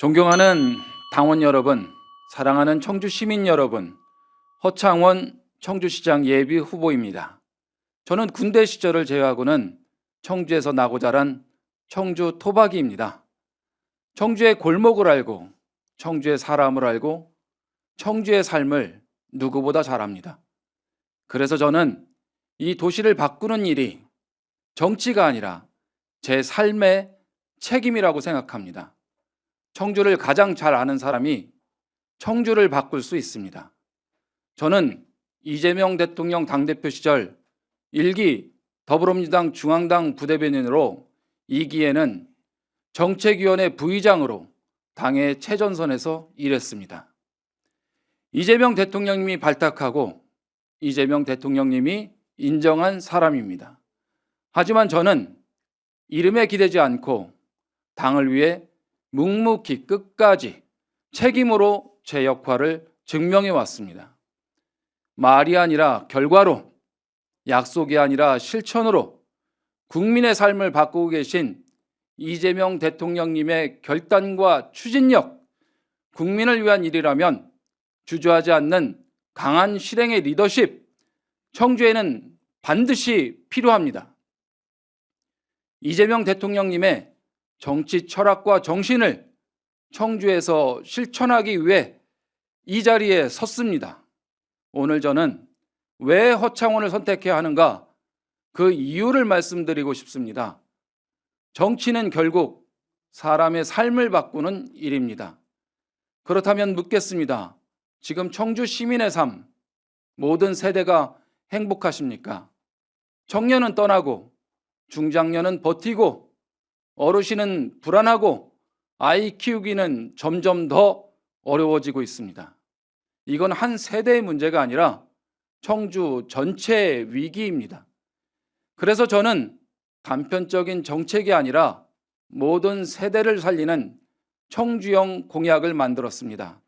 존경하는 당원 여러분, 사랑하는 청주 시민 여러분, 허창원 청주시장 예비 후보입니다. 저는 군대 시절을 제외하고는 청주에서 나고 자란 청주 토박이입니다. 청주의 골목을 알고, 청주의 사람을 알고, 청주의 삶을 누구보다 잘 압니다. 그래서 저는 이 도시를 바꾸는 일이 정치가 아니라 제 삶의 책임이라고 생각합니다. 청주를 가장 잘 아는 사람이 청주를 바꿀 수 있습니다. 저는 이재명 대통령 당대표 시절 1기 더불어민주당 중앙당 부대변인으로 2기에는 정책위원회 부의장으로 당의 최전선에서 일했습니다. 이재명 대통령님이 발탁하고 이재명 대통령님이 인정한 사람입니다. 하지만 저는 이름에 기대지 않고 당을 위해 묵묵히 끝까지 책임으로 제 역할을 증명해 왔습니다. 말이 아니라 결과로, 약속이 아니라 실천으로 국민의 삶을 바꾸고 계신 이재명 대통령님의 결단과 추진력, 국민을 위한 일이라면 주저하지 않는 강한 실행의 리더십, 청주에는 반드시 필요합니다. 이재명 대통령님의 정치 철학과 정신을 청주에서 실천하기 위해 이 자리에 섰습니다. 오늘 저는 왜 허창원을 선택해야 하는가, 그 이유를 말씀드리고 싶습니다. 정치는 결국 사람의 삶을 바꾸는 일입니다. 그렇다면 묻겠습니다. 지금 청주 시민의 삶, 모든 세대가 행복하십니까? 청년은 떠나고 중장년은 버티고 어르신은 불안하고 아이 키우기는 점점 더 어려워지고 있습니다. 이건 한 세대의 문제가 아니라 청주 전체의 위기입니다. 그래서 저는 단편적인 정책이 아니라 모든 세대를 살리는 청주형 공약을 만들었습니다.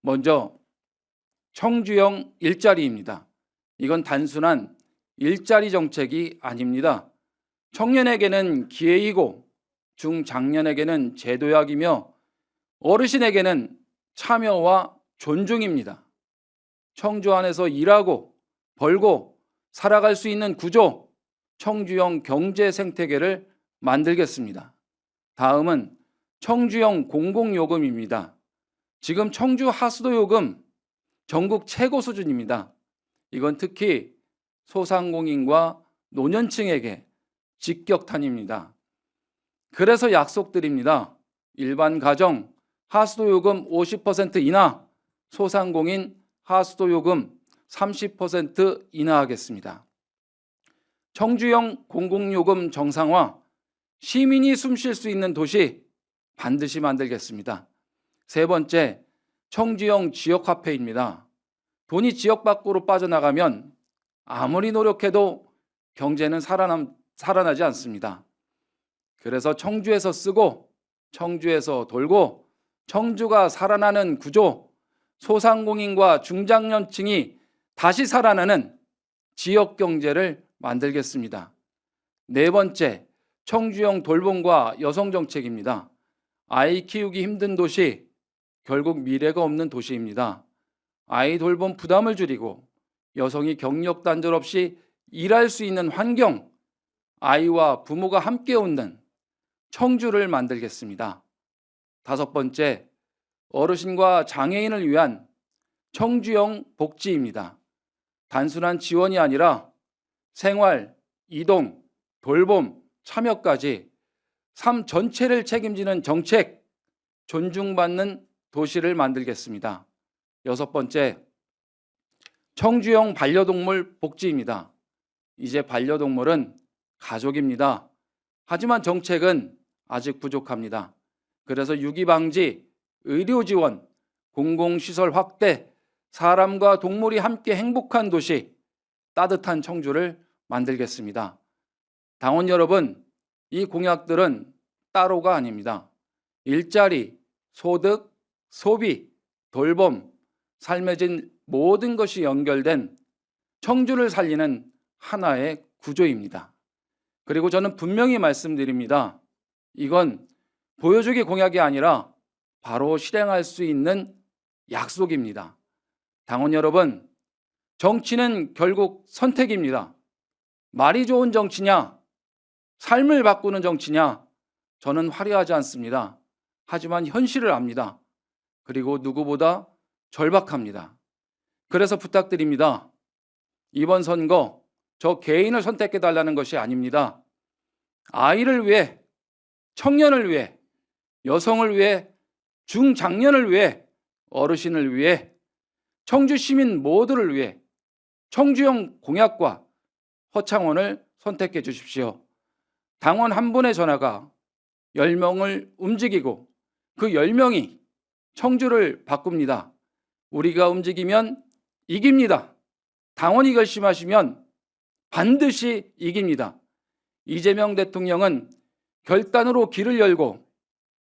먼저 청주형 일자리입니다. 이건 단순한 일자리 정책이 아닙니다. 청년에게는 기회이고 중장년에게는 제도약이며 어르신에게는 참여와 존중입니다. 청주 안에서 일하고 벌고 살아갈 수 있는 구조, 청주형 경제 생태계를 만들겠습니다. 다음은 청주형 공공요금입니다. 지금 청주 하수도 요금 전국 최고 수준입니다. 이건 특히 소상공인과 노년층에게 직격탄입니다. 그래서 약속드립니다. 일반 가정 하수도요금 50% 인하, 소상공인 하수도요금 30% 인하하겠습니다. 청주형 공공요금 정상화, 시민이 숨 쉴 수 있는 도시 반드시 만들겠습니다. 세 번째, 청주형 지역화폐입니다. 돈이 지역 밖으로 빠져나가면 아무리 노력해도 경제는 살아나지 않습니다. 그래서 청주에서 쓰고 청주에서 돌고 청주가 살아나는 구조, 소상공인과 중장년층이 다시 살아나는 지역 경제를 만들겠습니다. 네 번째, 청주형 돌봄과 여성 정책입니다. 아이 키우기 힘든 도시, 결국 미래가 없는 도시입니다. 아이 돌봄 부담을 줄이고 여성이 경력 단절 없이 일할 수 있는 환경, 아이와 부모가 함께 웃는 청주를 만들겠습니다. 다섯 번째, 어르신과 장애인을 위한 청주형 복지입니다. 단순한 지원이 아니라 생활, 이동, 돌봄, 참여까지 삶 전체를 책임지는 정책, 존중받는 도시를 만들겠습니다. 여섯 번째, 청주형 반려동물 복지입니다. 이제 반려동물은 가족입니다. 하지만 정책은 아직 부족합니다. 그래서 유기 방지, 의료 지원, 공공시설 확대, 사람과 동물이 함께 행복한 도시, 따뜻한 청주를 만들겠습니다. 당원 여러분, 이 공약들은 따로가 아닙니다. 일자리, 소득, 소비, 돌봄, 삶의 질 모든 것이 연결된 청주를 살리는 하나의 구조입니다. 그리고 저는 분명히 말씀드립니다. 이건 보여주기 공약이 아니라 바로 실행할 수 있는 약속입니다. 당원 여러분, 정치는 결국 선택입니다. 말이 좋은 정치냐, 삶을 바꾸는 정치냐, 저는 화려하지 않습니다. 하지만 현실을 압니다. 그리고 누구보다 절박합니다. 그래서 부탁드립니다. 이번 선거 저 개인을 선택해달라는 것이 아닙니다. 아이를 위해, 청년을 위해, 여성을 위해, 중장년을 위해, 어르신을 위해, 청주 시민 모두를 위해 청주형 공약과 허창원을 선택해 주십시오. 당원 한 분의 전화가 10명을 움직이고 그 10명이 청주를 바꿉니다. 우리가 움직이면 이깁니다. 당원이 결심하시면 반드시 이깁니다. 이재명 대통령은 결단으로 길을 열고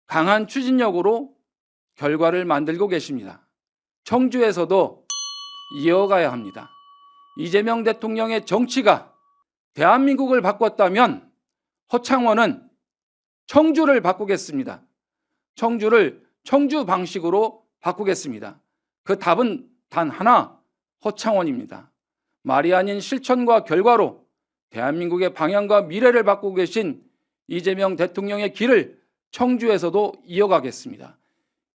강한 추진력으로 결과를 만들고 계십니다. 청주에서도 이어가야 합니다. 이재명 대통령의 정치가 대한민국을 바꿨다면 허창원은 청주를 바꾸겠습니다. 청주를 청주 방식으로 바꾸겠습니다. 그 답은 단 하나, 허창원입니다. 말이 아닌 실천과 결과로 대한민국의 방향과 미래를 바꾸고 계신 이재명 대통령의 길을 청주에서도 이어가겠습니다.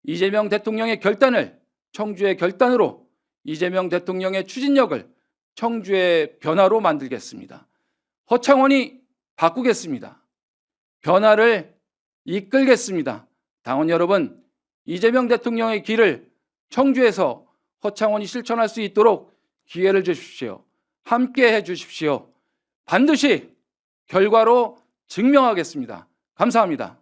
이재명 대통령의 결단을 청주의 결단으로, 이재명 대통령의 추진력을 청주의 변화로 만들겠습니다. 허창원이 바꾸겠습니다. 변화를 이끌겠습니다. 당원 여러분, 이재명 대통령의 길을 청주에서 허창원이 실천할 수 있도록 기회를 주십시오. 함께 해 주십시오. 반드시 결과로 증명하겠습니다. 감사합니다.